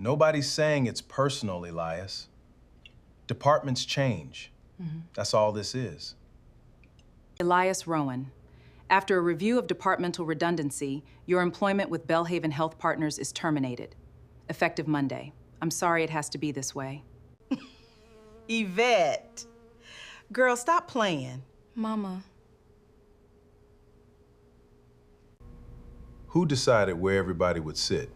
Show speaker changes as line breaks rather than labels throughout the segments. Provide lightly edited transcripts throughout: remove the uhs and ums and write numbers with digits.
Nobody's saying it's personal, Elias. Departments change. That's all this is.
Elias Rowan, after a review of departmental redundancy, your employment with Belhaven Health Partners is terminated, effective Monday. I'm sorry it has to be this way.
Yvette, girl, stop playing.
Mama.
Who decided where everybody would sit?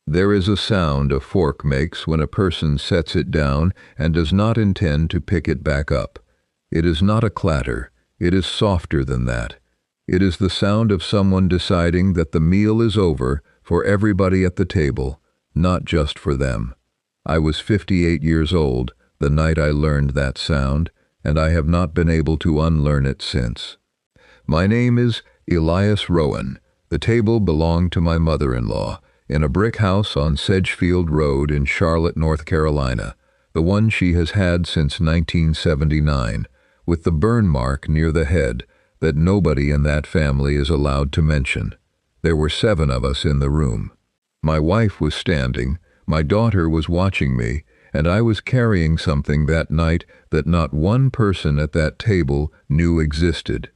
There is a sound a fork makes when a person sets it down and does not intend to pick it back up. It is not a clatter. It is softer than that. It is the sound of someone deciding that the meal is over for everybody at the table, not just for them. I was 58 years old the night I learned that sound, and I have not been able to unlearn it since. My name is Elias Rowan. The table belonged to my mother-in-law, in a brick house on Sedgefield Road in Charlotte, North Carolina, the one she has had since 1979, with the burn mark near the head that nobody in that family is allowed to mention. There were 7 of us in the room. My wife was standing, my daughter was watching me, and I was carrying something that night that not one person at that table knew existed.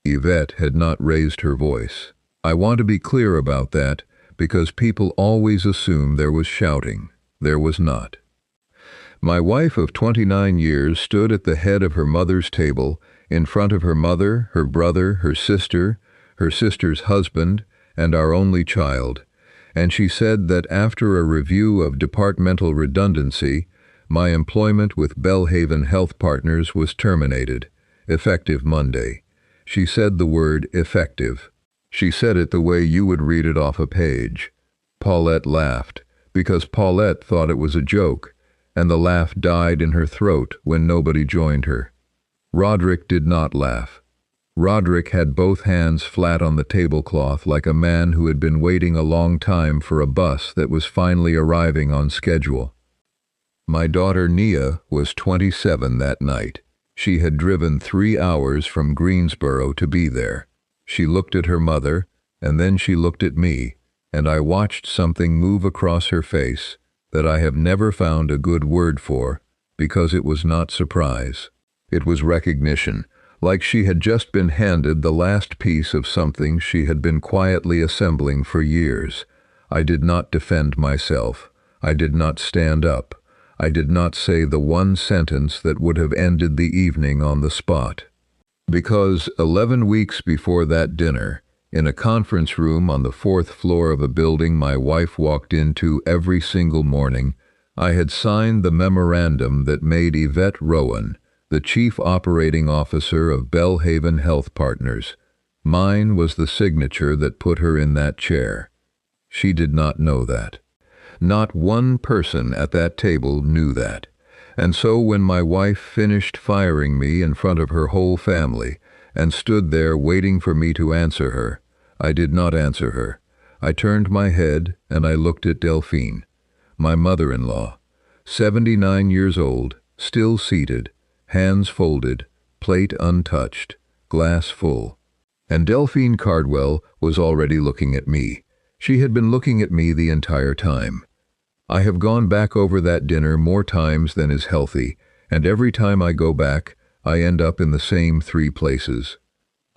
Yvette had not raised her voice. I want to be clear about that, because people always assume there was shouting. There was not. My wife of 29 years stood at the head of her mother's table, in front of her mother, her brother, her sister's husband, and our only child, and she said that after a review of departmental redundancy, my employment with Belhaven Health Partners was terminated, effective Monday. She said the word effective. She said it the way you would read it off a page. Paulette laughed, because Paulette thought it was a joke, and the laugh died in her throat when nobody joined her. Roderick did not laugh. Roderick had both hands flat on the tablecloth like a man who had been waiting a long time for a bus that was finally arriving on schedule. My daughter Nia was 27 that night. She had driven 3 hours from Greensboro to be there. She looked at her mother, and then she looked at me, and I watched something move across her face that I have never found a good word for, because it was not surprise. It was recognition, like she had just been handed the last piece of something she had been quietly assembling for years. I did not defend myself. I did not stand up. I did not say the one sentence that would have ended the evening on the spot. Because 11 weeks before that dinner, in a conference room on the 4th floor of a building my wife walked into every single morning, I had signed the memorandum that made Yvette Rowan the Chief Operating Officer of Belhaven Health Partners. Mine was the signature that put her in that chair. She did not know that. Not one person at that table knew that. And so when my wife finished firing me in front of her whole family and stood there waiting for me to answer her, I did not answer her. I turned my head and I looked at Delphine, my mother-in-law, 79 years old, still seated, hands folded, plate untouched, glass full. And Delphine Cardwell was already looking at me. She had been looking at me the entire time. I have gone back over that dinner more times than is healthy, and every time I go back, I end up in the same 3 places.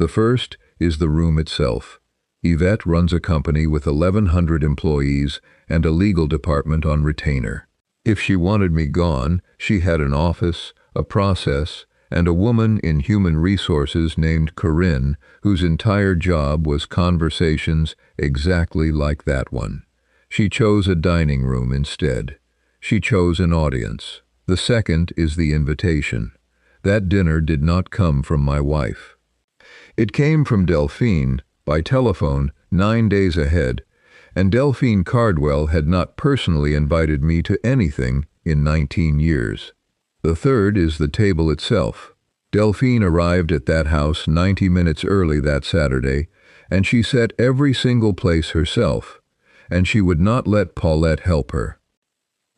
The first is the room itself. Yvette runs a company with 1,100 employees and a legal department on retainer. If she wanted me gone, she had an office, a process, and a woman in human resources named Corinne, whose entire job was conversations exactly like that one. She chose a dining room instead. She chose an audience. The second is the invitation. That dinner did not come from my wife. It came from Delphine, by telephone, 9 days ahead, and Delphine Cardwell had not personally invited me to anything in 19 years. The third is the table itself. Delphine arrived at that house 90 minutes early that Saturday, and she set every single place herself, and she would not let Paulette help her.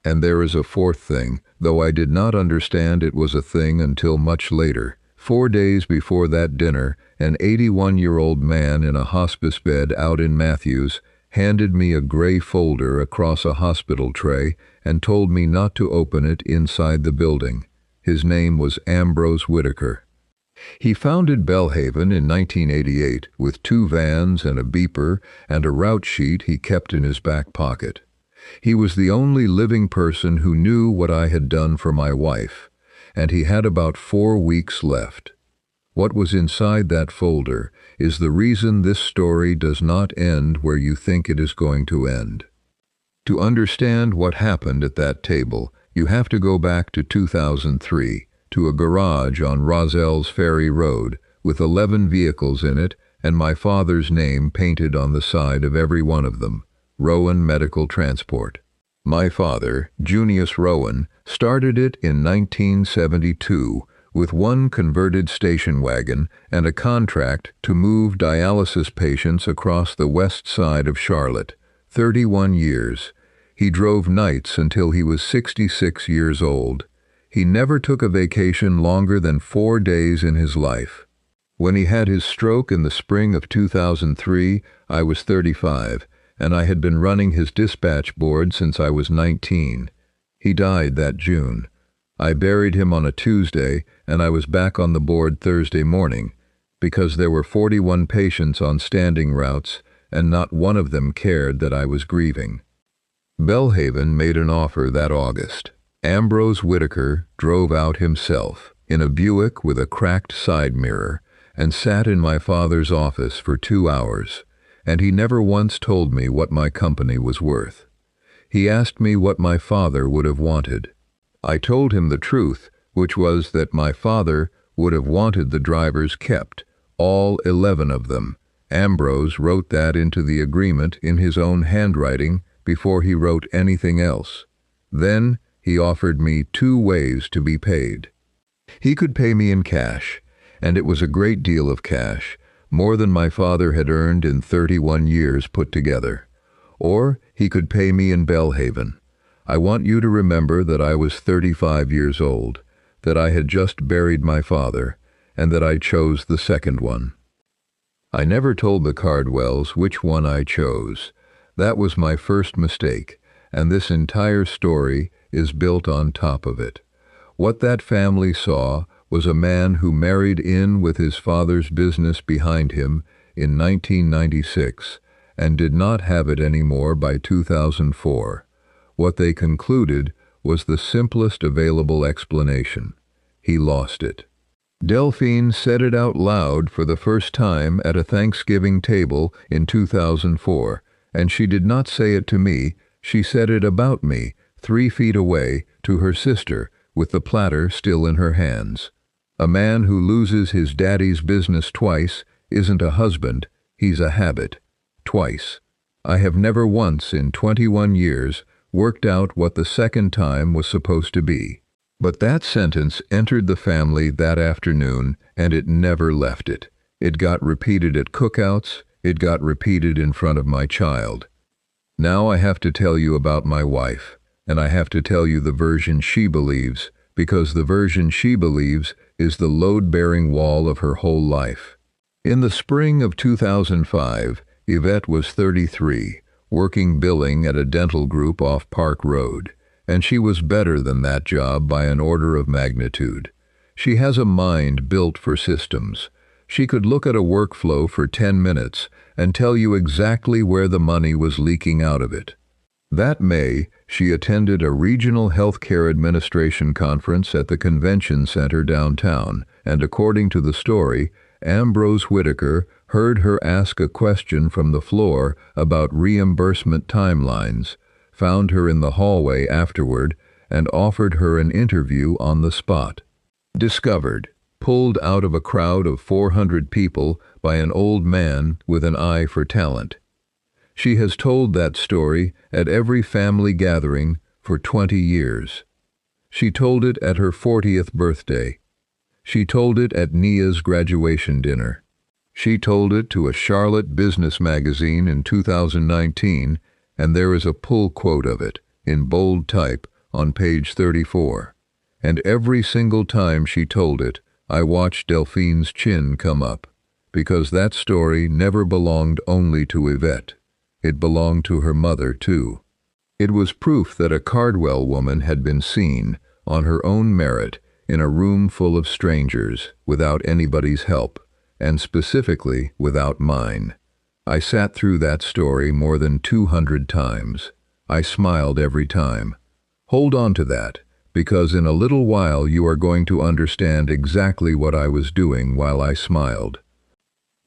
And there is a fourth thing, though I did not understand it was a thing until much later, 4 days before that dinner, an 81-year-old man in a hospice bed out in Matthews handed me a gray folder across a hospital tray and told me not to open it inside the building. His name was Ambrose Whitaker. He founded Belhaven in 1988 with 2 vans and a beeper and a route sheet he kept in his back pocket. He was the only living person who knew what I had done for my wife, and he had about 4 weeks left. What was inside that folder is the reason this story does not end where you think it is going to end. To understand what happened at that table, you have to go back to 2003, to a garage on Roselle's Ferry Road with 11 vehicles in it and my father's name painted on the side of every one of them, Rowan Medical Transport. My father, Junius Rowan, started it in 1972 with 1 converted station wagon and a contract to move dialysis patients across the west side of Charlotte. 31 years. He drove nights until he was 66 years old. He never took a vacation longer than 4 days in his life. When he had his stroke in the spring of 2003, I was 35, and I had been running his dispatch board since I was 19. He died that June. I buried him on a Tuesday, and I was back on the board Thursday morning, because there were 41 patients on standing routes, and not one of them cared that I was grieving. Belhaven made an offer that August. Ambrose Whitaker drove out himself, in a Buick with a cracked side mirror, and sat in my father's office for 2 hours, and he never once told me what my company was worth. He asked me what my father would have wanted. I told him the truth, which was that my father would have wanted the drivers kept, all 11 of them. Ambrose wrote that into the agreement in his own handwriting before he wrote anything else. Then he offered me 2 ways to be paid. He could pay me in cash, and it was a great deal of cash, more than my father had earned in 31 years put together. Or he could pay me in Belhaven. I want you to remember that I was 35 years old, that I had just buried my father, and that I chose the second one. I never told the Cardwells which one I chose. That was my first mistake, and this entire story is built on top of it. What that family saw was a man who married in with his father's business behind him in 1996 and did not have it anymore by 2004. What they concluded was the simplest available explanation. He lost it. Delphine said it out loud for the first time at a Thanksgiving table in 2004, and she did not say it to me, she said it about me, 3 feet away, to her sister, with the platter still in her hands. A man who loses his daddy's business twice isn't a husband, he's a habit. Twice. I have never once in 21 years worked out what the second time was supposed to be. But that sentence entered the family that afternoon, and it never left it. It got repeated at cookouts, it got repeated in front of my child. Now I have to tell you about my wife, and I have to tell you the version she believes, because the version she believes is the load-bearing wall of her whole life. In the spring of 2005, Yvette was 33, working billing at a dental group off Park Road, and she was better than that job by an order of magnitude. She has a mind built for systems. She could look at a workflow for 10 minutes and tell you exactly where the money was leaking out of it. That May, she attended a regional healthcare administration conference at the convention center downtown, and according to the story, Ambrose Whitaker heard her ask a question from the floor about reimbursement timelines, found her in the hallway afterward, and offered her an interview on the spot. Discovered, pulled out of a crowd of 400 people by an old man with an eye for talent. She has told that story at every family gathering for 20 years. She told it at her 40th birthday. She told it at Nia's graduation dinner. She told it to a Charlotte business magazine in 2019, and there is a pull quote of it, in bold type, on page 34. And every single time she told it, I watched Delphine's chin come up, because that story never belonged only to Yvette. It belonged to her mother, too. It was proof that a Cardwell woman had been seen, on her own merit, in a room full of strangers, without anybody's help, and specifically without mine. I sat through that story more than 200 times. I smiled every time. Hold on to that, because in a little while you are going to understand exactly what I was doing while I smiled.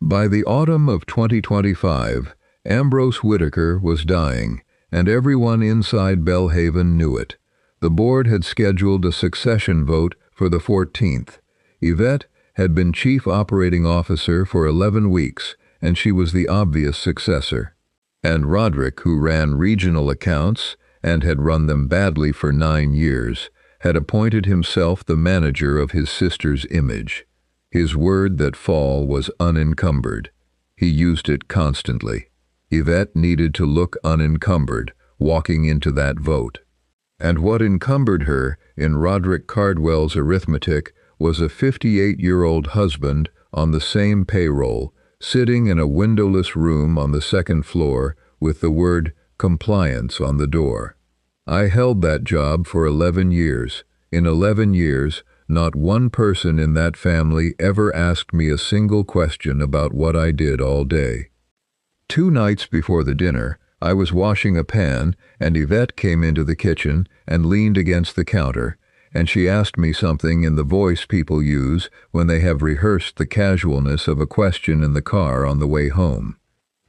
By the autumn of 2025, Ambrose Whitaker was dying, and everyone inside Belhaven knew it. The board had scheduled a succession vote for the 14th. Yvette had been chief operating officer for 11 weeks, and she was the obvious successor. And Roderick, who ran regional accounts and had run them badly for 9 years, had appointed himself the manager of his sister's image. His word that fall was unencumbered. He used it constantly. Yvette needed to look unencumbered, walking into that vote. And what encumbered her, in Roderick Cardwell's arithmetic, was a 58-year-old husband on the same payroll, sitting in a windowless room on the second floor with the word compliance on the door. I held that job for 11 years. In 11 years, not one person in that family ever asked me a single question about what I did all day. 2 nights before the dinner, I was washing a pan, and Yvette came into the kitchen and leaned against the counter, and she asked me something in the voice people use when they have rehearsed the casualness of a question in the car on the way home.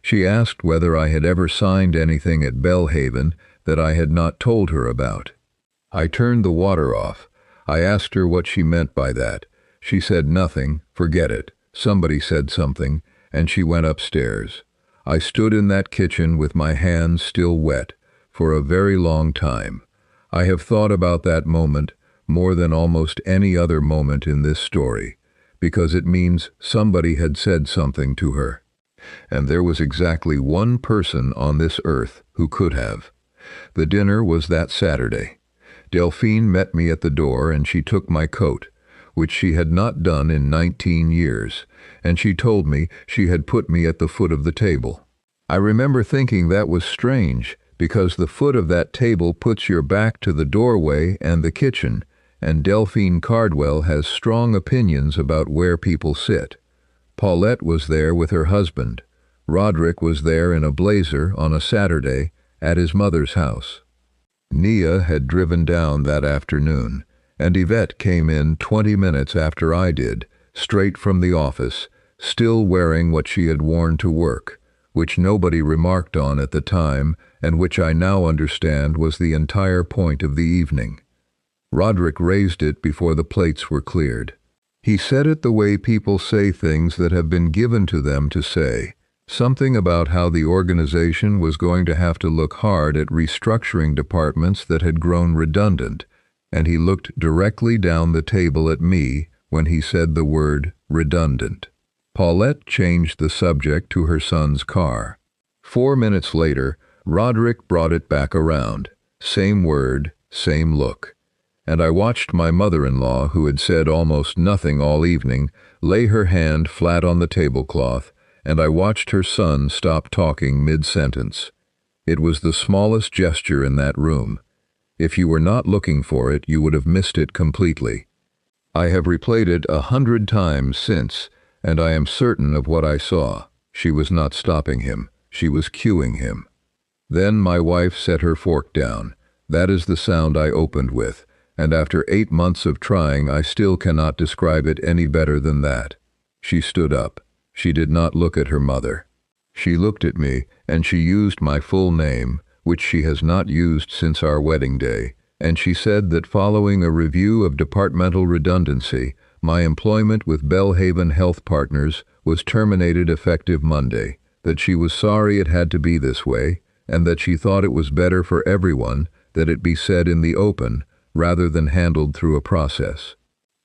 She asked whether I had ever signed anything at Belhaven that I had not told her about. I turned the water off. I asked her what she meant by that. She said nothing, forget it. Somebody said something, and she went upstairs. I stood in that kitchen with my hands still wet for a very long time. I have thought about that moment more than almost any other moment in this story, because it means somebody had said something to her. And there was exactly one person on this earth who could have. The dinner was that Saturday. Delphine met me at the door, and she took my coat, which she had not done in 19 years, and she told me she had put me at the foot of the table. I remember thinking that was strange, because the foot of that table puts your back to the doorway and the kitchen, and Delphine Cardwell has strong opinions about where people sit. Paulette was there with her husband. Roderick was there in a blazer on a Saturday at his mother's house. Nia had driven down that afternoon, and Yvette came in 20 minutes after I did, straight from the office, still wearing what she had worn to work, which nobody remarked on at the time, and which I now understand was the entire point of the evening. Roderick raised it before the plates were cleared. He said it the way people say things that have been given to them to say, something about how the organization was going to have to look hard at restructuring departments that had grown redundant, and he looked directly down the table at me when he said the word redundant. Paulette changed the subject to her son's car. 4 minutes later, Roderick brought it back around. Same word, same look. And I watched my mother-in-law, who had said almost nothing all evening, lay her hand flat on the tablecloth, and I watched her son stop talking mid-sentence. It was the smallest gesture in that room. If you were not looking for it, you would have missed it completely. I have replayed it 100 times since, and I am certain of what I saw. She was not stopping him. She was cueing him. Then my wife set her fork down. That is the sound I opened with, and after 8 months of trying, I still cannot describe it any better than that. She stood up. She did not look at her mother. She looked at me, and she used my full name, which she has not used since our wedding day, and she said that following a review of departmental redundancy, my employment with Belhaven Health Partners was terminated effective Monday, that she was sorry it had to be this way, and that she thought it was better for everyone that it be said in the open rather than handled through a process.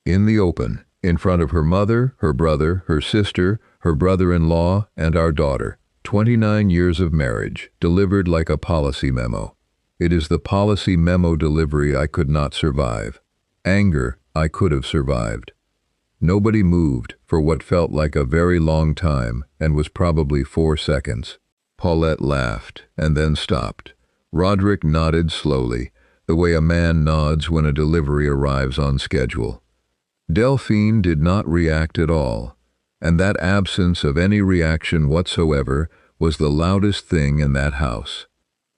In the open, in front of her mother, her brother, her sister, her brother-in-law, and our daughter. 29 years of marriage, delivered like a policy memo. It is the policy memo delivery I could not survive. Anger I could have survived. Nobody moved for what felt like a very long time and was probably 4 seconds. Paulette laughed and then stopped. Roderick nodded slowly, the way a man nods when a delivery arrives on schedule. Delphine did not react at all, and that absence of any reaction whatsoever was the loudest thing in that house.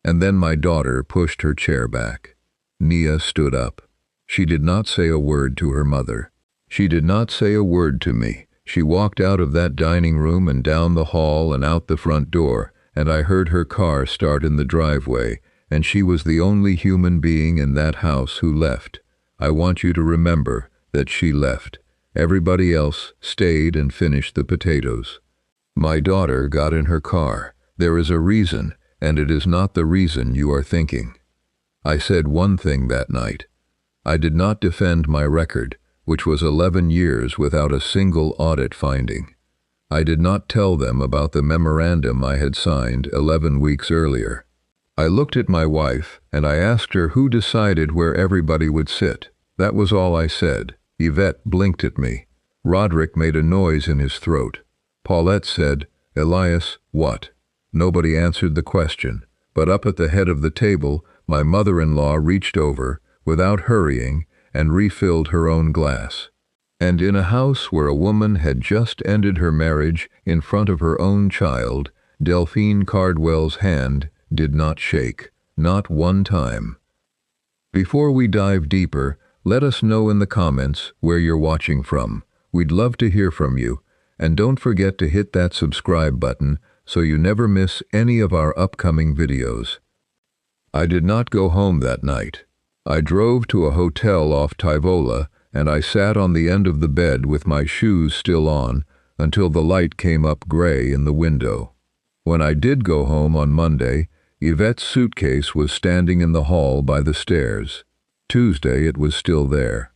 And then my daughter pushed her chair back. Nia stood up. She did not say a word to her mother. She did not say a word to me. She walked out of that dining room and down the hall and out the front door, and I heard her car start in the driveway, and she was the only human being in that house who left. I want you to remember that she left. Everybody else stayed and finished the potatoes. My daughter got in her car. There is a reason, and it is not the reason you are thinking. I said one thing that night. I did not defend my record, which was 11 years without a single audit finding. I did not tell them about the memorandum I had signed 11 weeks earlier. I looked at my wife, and I asked her who decided where everybody would sit. That was all I said. Yvette blinked at me. Roderick made a noise in his throat. Paulette said, "Elias, what?" Nobody answered the question, but up at the head of the table, my mother-in-law reached over, without hurrying, and refilled her own glass. And in a house where a woman had just ended her marriage in front of her own child, Delphine Cardwell's hand did not shake, not one time. Before we dive deeper, let us know in the comments where you're watching from. We'd love to hear from you, and don't forget to hit that subscribe button so you never miss any of our upcoming videos. I did not go home that night. I drove to a hotel off Tyvola, and I sat on the end of the bed with my shoes still on until the light came up gray in the window. When I did go home on Monday, Yvette's suitcase was standing in the hall by the stairs. Tuesday it was still there.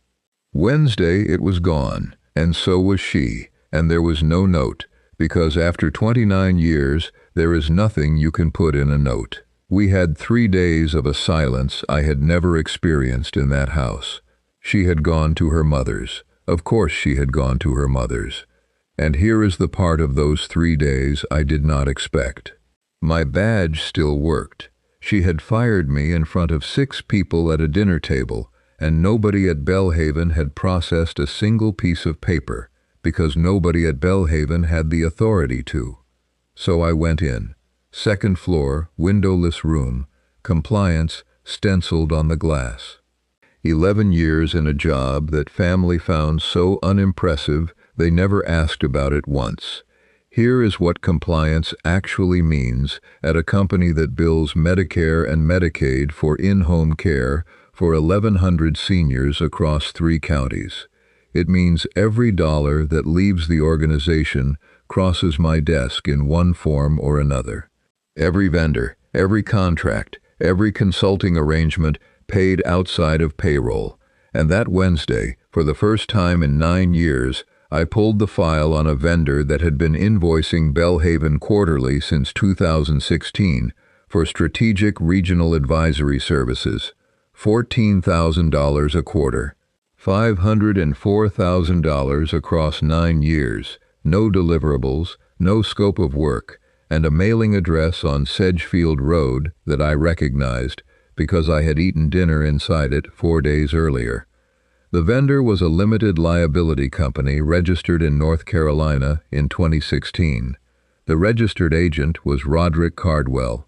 Wednesday it was gone, and so was she, and there was no note, because after 29 years there is nothing you can put in a note. We had 3 days of a silence I had never experienced in that house. She had gone to her mother's. Of course she had gone to her mother's. And here is the part of those 3 days I did not expect. My badge still worked. She had fired me in front of 6 people at a dinner table, and nobody at Belhaven had processed a single piece of paper, because nobody at Belhaven had the authority to. So I went in. 2nd floor, windowless room, compliance stenciled on the glass. 11 years in a job that family found so unimpressive they never asked about it once. Here is what compliance actually means at a company that bills Medicare and Medicaid for in-home care for 1,100 seniors across 3 counties. It means every dollar that leaves the organization crosses my desk in one form or another. Every vendor, every contract, every consulting arrangement paid outside of payroll. And that Wednesday, for the first time in 9 years, I pulled the file on a vendor that had been invoicing Belhaven quarterly since 2016 for strategic regional advisory services. $14,000 a quarter. $504,000 across 9 years. No deliverables, no scope of work, and a mailing address on Sedgefield Road that I recognized because I had eaten dinner inside it 4 days earlier. The vendor was a limited liability company registered in North Carolina in 2016. The registered agent was Roderick Cardwell.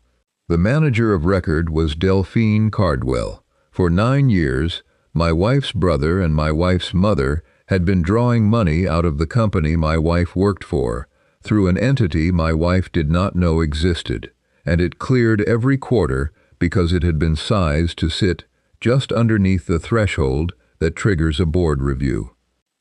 The manager of record was Delphine Cardwell. For 9 years, my wife's brother and my wife's mother had been drawing money out of the company my wife worked for, through an entity my wife did not know existed, and it cleared every quarter because it had been sized to sit just underneath the threshold that triggers a board review.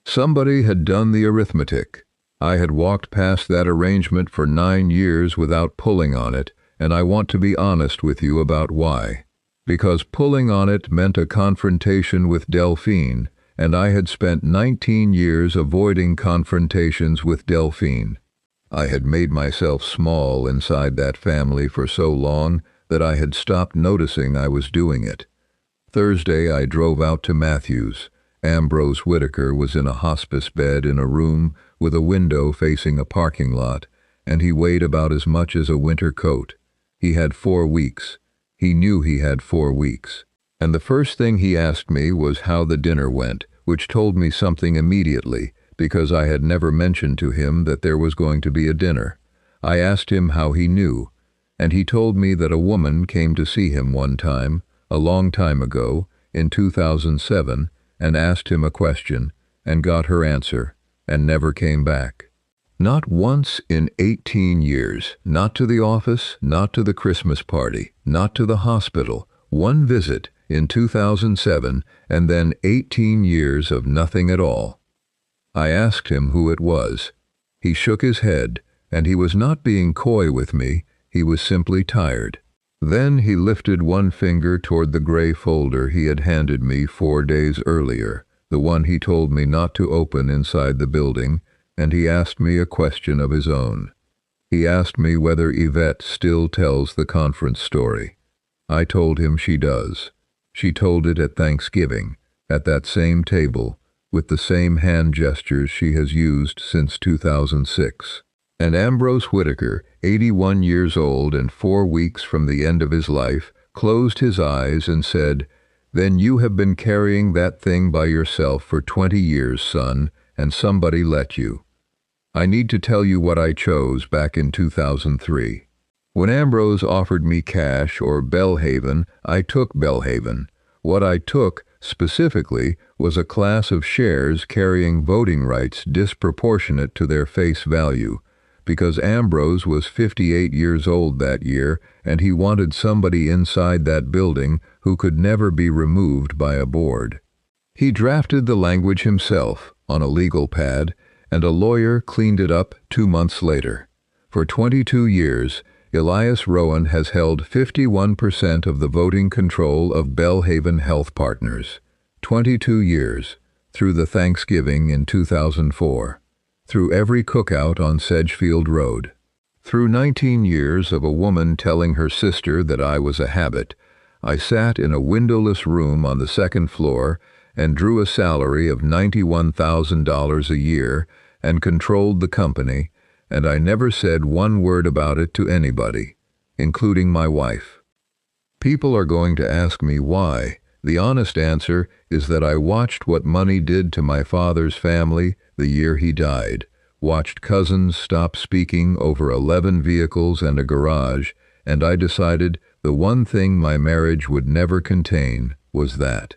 Somebody had done the arithmetic. I had walked past that arrangement for 9 years without pulling on it, and I want to be honest with you about why. Because pulling on it meant a confrontation with Delphine, and I had spent 19 years avoiding confrontations with Delphine. I had made myself small inside that family for so long that I had stopped noticing I was doing it. Thursday I drove out to Matthews, Ambrose Whitaker was in a hospice bed in a room with a window facing a parking lot, and he weighed about as much as a winter coat. He had 4 weeks. He knew he had 4 weeks. And the first thing he asked me was how the dinner went, which told me something immediately, because I had never mentioned to him that there was going to be a dinner. I asked him how he knew, and he told me that a woman came to see him one time, a long time ago, in 2007, and asked him a question, and got her answer, and never came back. Not once in 18 years, not to the office, not to the Christmas party, not to the hospital, one visit in 2007, and then 18 years of nothing at all. I asked him who it was. He shook his head, and he was not being coy with me, he was simply tired. Then he lifted one finger toward the gray folder he had handed me 4 days earlier, the one he told me not to open inside the building, and he asked me a question of his own. He asked me whether Yvette still tells the conference story. I told him she does. She told it at Thanksgiving, at that same table, with the same hand gestures she has used since 2006. And Ambrose Whitaker, 81 years old and 4 weeks from the end of his life, closed his eyes and said, "Then you have been carrying that thing by yourself for 20 years, son, and somebody let you." I need to tell you what I chose back in 2003. When Ambrose offered me cash or Belhaven, I took Belhaven. What I took, specifically, was a class of shares carrying voting rights disproportionate to their face value, because Ambrose was 58 years old that year, and he wanted somebody inside that building who could never be removed by a board. He drafted the language himself on a legal pad, and a lawyer cleaned it up 2 months later. For 22 years, Elias Rowan has held 51% of the voting control of Belhaven Health Partners. 22 years, through the Thanksgiving in 2004. Through every cookout on Sedgefield Road. Through 19 years of a woman telling her sister that I was a habit, I sat in a windowless room on the 2nd floor and drew a salary of $91,000 a year and controlled the company, and I never said one word about it to anybody, including my wife. People are going to ask me why. The honest answer is that I watched what money did to my father's family the year he died, watched cousins stop speaking over 11 vehicles and a garage, and I decided the one thing my marriage would never contain was that.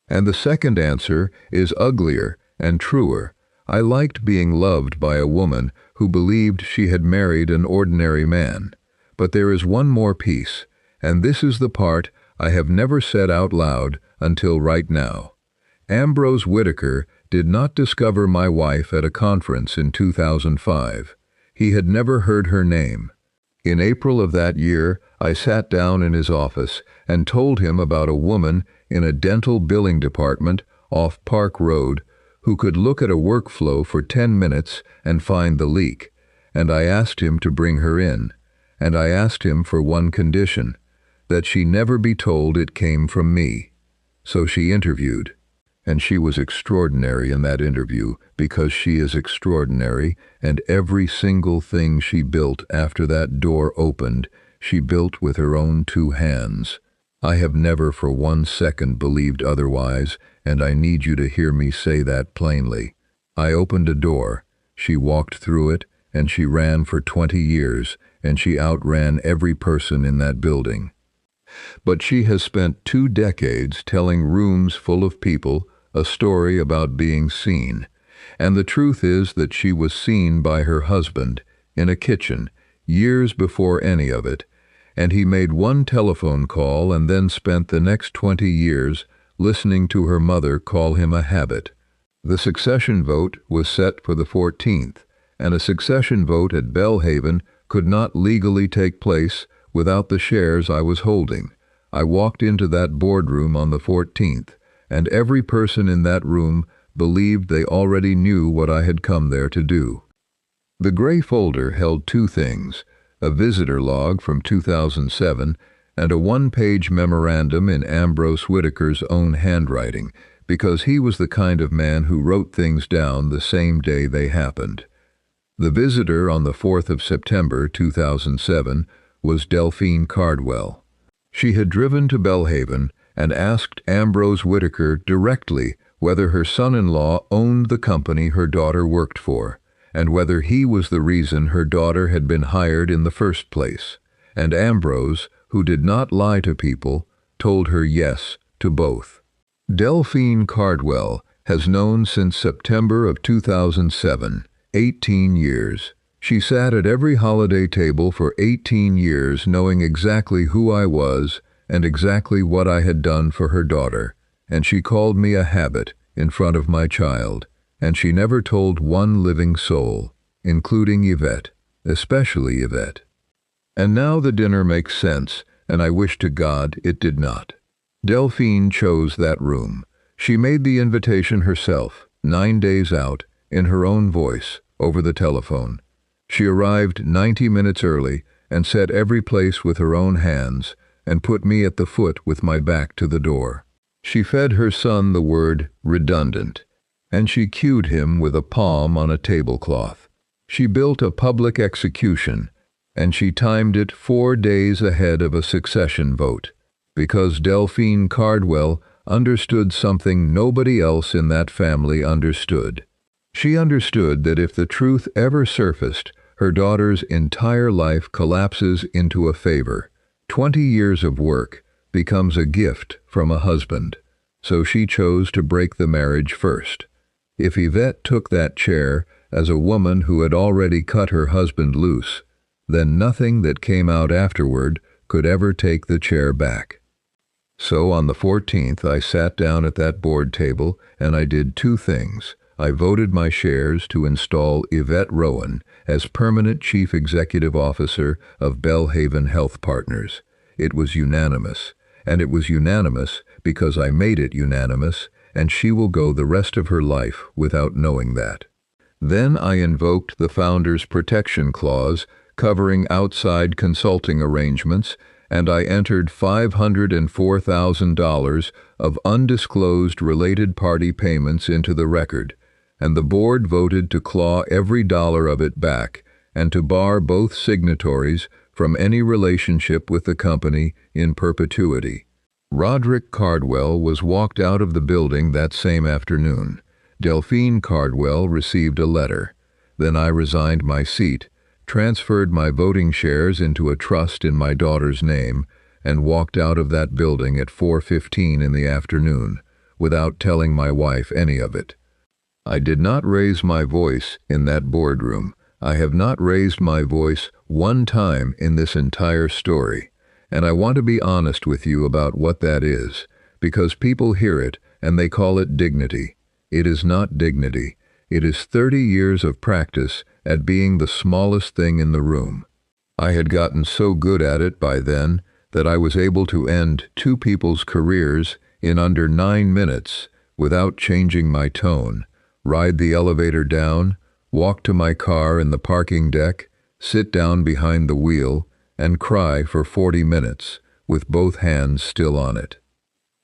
And the second answer is uglier and truer. I liked being loved by a woman who believed she had married an ordinary man. But there is one more piece, and this is the part I have never said out loud until right now. Ambrose Whitaker did not discover my wife at a conference in 2005. He had never heard her name. In April of that year, I sat down in his office and told him about a woman in a dental billing department off Park Road who could look at a workflow for 10 minutes and find the leak, and I asked him to bring her in, and I asked him for one condition, that she never be told it came from me. So she interviewed, and she was extraordinary in that interview because she is extraordinary, and every single thing she built after that door opened, she built with her own 2 hands. I have never for 1 second believed otherwise, and I need you to hear me say that plainly. I opened a door, she walked through it, and she ran for 20 years, and she outran every person in that building. But she has spent 2 decades telling rooms full of people a story about being seen, and the truth is that she was seen by her husband in a kitchen years before any of it, and he made one telephone call and then spent the next 20 years listening to her mother call him a habit. The succession vote was set for the 14th, and a succession vote at Belhaven could not legally take place without the shares I was holding. I walked into that boardroom on the 14th, and every person in that room believed they already knew what I had come there to do. The gray folder held 2 things, a visitor log from 2007 and a 1-page memorandum in Ambrose Whitaker's own handwriting, because he was the kind of man who wrote things down the same day they happened. The visitor on the 4th of September 2007 was Delphine Cardwell. She had driven to Belhaven and asked Ambrose Whitaker directly whether her son-in-law owned the company her daughter worked for, and whether he was the reason her daughter had been hired in the first place. And Ambrose, who did not lie to people, told her yes to both. Delphine Cardwell has known since September of 2007, 18 years. She sat at every holiday table for 18 years knowing exactly who I was and exactly what I had done for her daughter, and she called me a habit in front of my child, and she never told one living soul, including Yvette, especially Yvette. And now the dinner makes sense, and I wish to God it did not. Delphine chose that room. She made the invitation herself, 9 days out, in her own voice, over the telephone. She arrived 90 minutes early and set every place with her own hands and put me at the foot with my back to the door. She fed her son the word redundant, and she cued him with a palm on a tablecloth. She built a public execution, and she timed it 4 days ahead of a succession vote, because Delphine Cardwell understood something nobody else in that family understood. She understood that if the truth ever surfaced, her daughter's entire life collapses into a favor. 20 years of work becomes a gift from a husband. So she chose to break the marriage first. If Yvette took that chair as a woman who had already cut her husband loose, then nothing that came out afterward could ever take the chair back. So on the 14th, I sat down at that board table and I did 2 things. I voted my shares to install Elias Rowan as permanent Chief Executive Officer of Belhaven Health Partners. It was unanimous, and it was unanimous because I made it unanimous, and she will go the rest of her life without knowing that. Then I invoked the Founder's Protection Clause covering outside consulting arrangements, and I entered $504,000 of undisclosed related party payments into the record, and the board voted to claw every dollar of it back and to bar both signatories from any relationship with the company in perpetuity. Roderick Cardwell was walked out of the building that same afternoon. Delphine Cardwell received a letter. Then I resigned my seat, transferred my voting shares into a trust in my daughter's name, and walked out of that building at 4:15 in the afternoon, without telling my wife any of it. I did not raise my voice in that boardroom. I have not raised my voice one time in this entire story, and I want to be honest with you about what that is, because people hear it and they call it dignity. It is not dignity. It is 30 years of practice at being the smallest thing in the room. I had gotten so good at it by then that I was able to end 2 people's careers in under 9 minutes without changing my tone, ride the elevator down, walk to my car in the parking deck, sit down behind the wheel, and cry for 40 minutes with both hands still on it.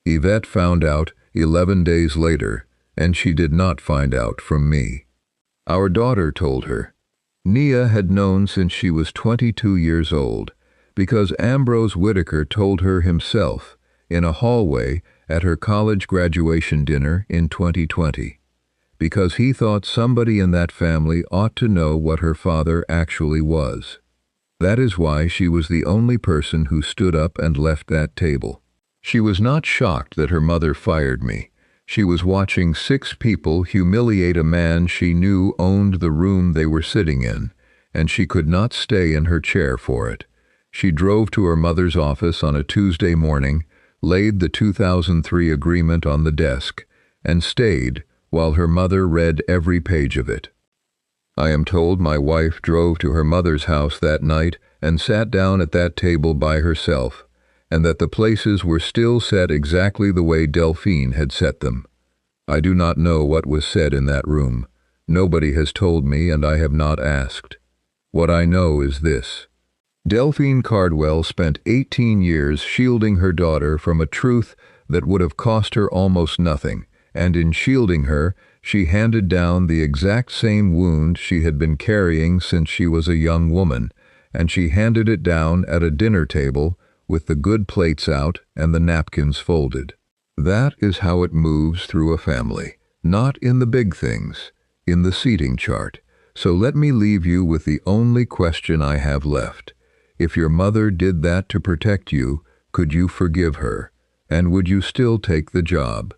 Yvette found out 11 days later, and she did not find out from me. Our daughter told her. Nia had known since she was 22 years old, because Ambrose Whitaker told her himself in a hallway at her college graduation dinner in 2020, because he thought somebody in that family ought to know what her father actually was. That is why she was the only person who stood up and left that table. She was not shocked that her mother fired me. She was watching 6 people humiliate a man she knew owned the room they were sitting in, and she could not stay in her chair for it. She drove to her mother's office on a Tuesday morning, laid the 2003 agreement on the desk, and stayed while her mother read every page of it. I am told my wife drove to her mother's house that night and sat down at that table by herself, and that the places were still set exactly the way Delphine had set them. I do not know what was said in that room. Nobody has told me, and I have not asked. What I know is this. Delphine Cardwell spent 18 years shielding her daughter from a truth that would have cost her almost nothing, and in shielding her, she handed down the exact same wound she had been carrying since she was a young woman, and she handed it down at a dinner table with the good plates out and the napkins folded. That is how it moves through a family, not in the big things, in the seating chart. So let me leave you with the only question I have left. If your mother did that to protect you, could you forgive her? And would you still take the job?